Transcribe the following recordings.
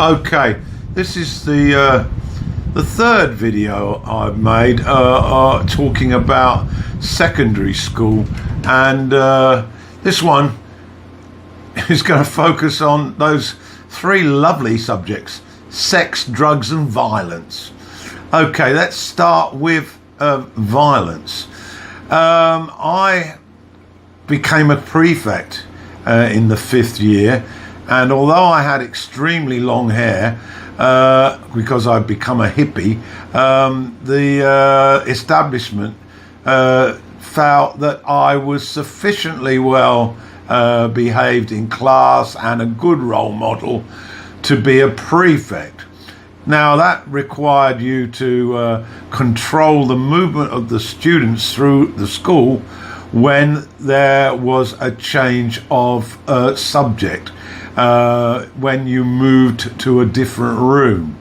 Okay, this is the third video I've made talking about secondary school, and this one is going to focus on those three lovely subjects: sex, drugs, and violence. Okay, let's start with violence. I became a prefect in the 5th year, and although I had extremely long hair because I'd become a hippie, the establishment felt that I was sufficiently well behaved in class and a good role model to be a prefect. Now, that required you to control the movement of the students through the school when there was a change of subject, when you moved to a different room.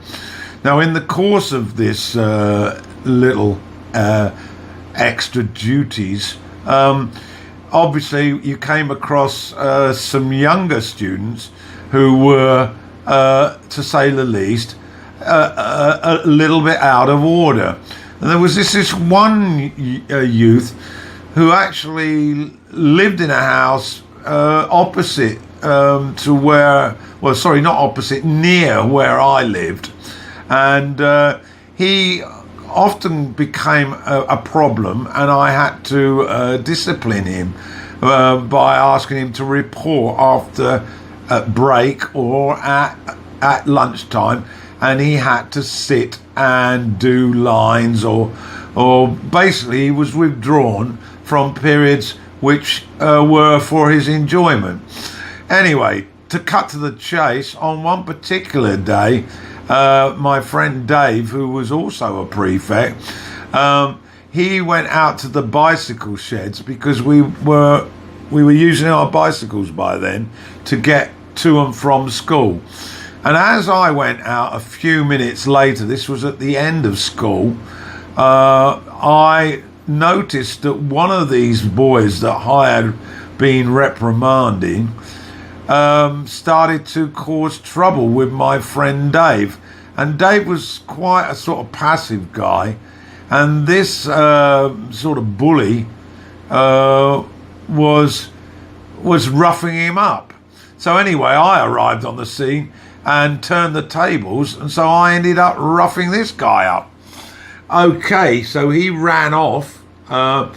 Now, in the course of this little extra duties, obviously you came across some younger students who were, to say the least, a little bit out of order. And there was this one youth who actually lived in a house opposite to where, well, sorry, not opposite, near where I lived. And he often became a problem, and I had to discipline him by asking him to report after break or at lunchtime, and he had to sit and do lines, or basically he was withdrawn from periods which were for his enjoyment. Anyway, to cut to the chase, on one particular day, my friend Dave, who was also a prefect, he went out to the bicycle sheds because we were using our bicycles by then to get to and from school. And as I went out a few minutes later, this was at the end of school, I noticed that one of these boys that I had been reprimanding started to cause trouble with my friend Dave. And Dave was quite a sort of passive guy, and this sort of bully was roughing him up. So anyway, I arrived on the scene and turned the tables, and so I ended up roughing this guy up. Okay, so he ran off, and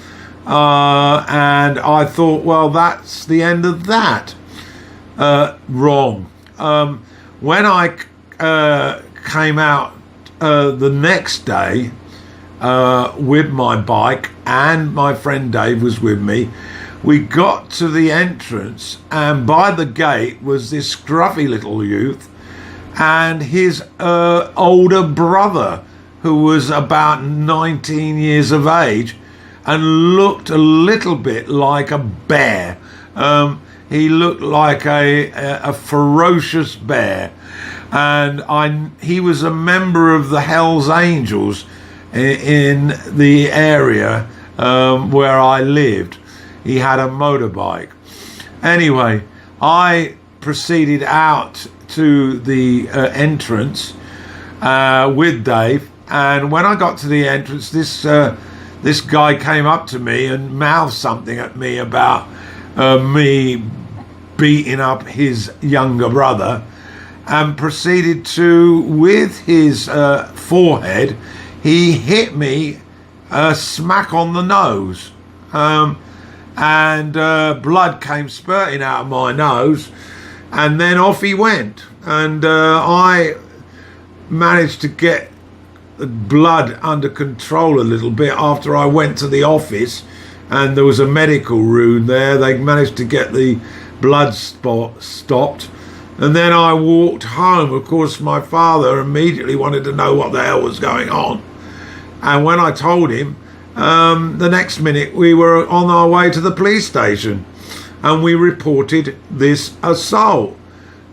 I thought, well, that's the end of that. Wrong. When I came out the next day with my bike, and my friend Dave was with me, we got to the entrance, and by the gate was this scruffy little youth and his older brother, who was about 19 years of age and looked a little bit like a bear. He looked like a ferocious bear, and he was a member of the Hells Angels in the area where I lived. He had a motorbike. Anyway, I proceeded out to the entrance with Dave, and when I got to the entrance, this guy came up to me and mouthed something at me about me beating up his younger brother, and proceeded to, with his forehead, he hit me smack on the nose, and blood came spurting out of my nose, and then off he went. And I managed to get the blood under control a little bit after I went to the office, and there was a medical room there. They managed to get the blood stopped, and then I walked home. Of course, my father immediately wanted to know what the hell was going on, and when I told him, the next minute we were on our way to the police station, and we reported this assault,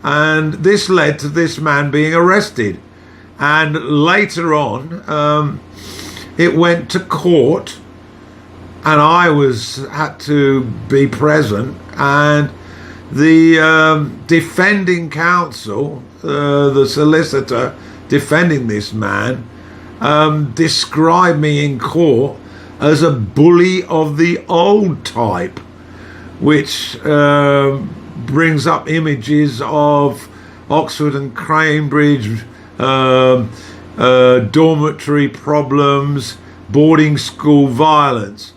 and this led to this man being arrested. And later on, it went to court, and I had to be present, and the defending counsel, the solicitor defending this man, described me in court as a bully of the old type, which brings up images of Oxford and Cambridge, dormitory problems, boarding school violence.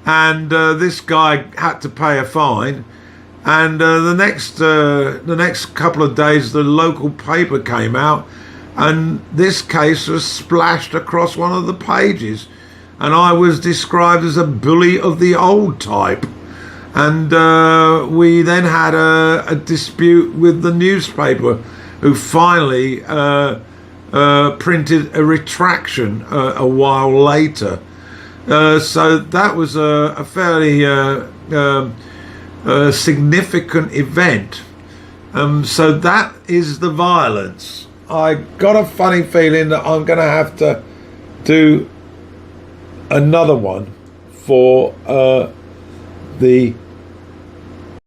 And this guy had to pay a fine. And the next couple of days, the local paper came out, and this case was splashed across one of the pages. And I was described as a bully of the old type. And we then had a dispute with the newspaper, who finally printed a retraction a while later. So that was a fairly significant event. So that is the violence. I got a funny feeling that I'm going to have to do another one for the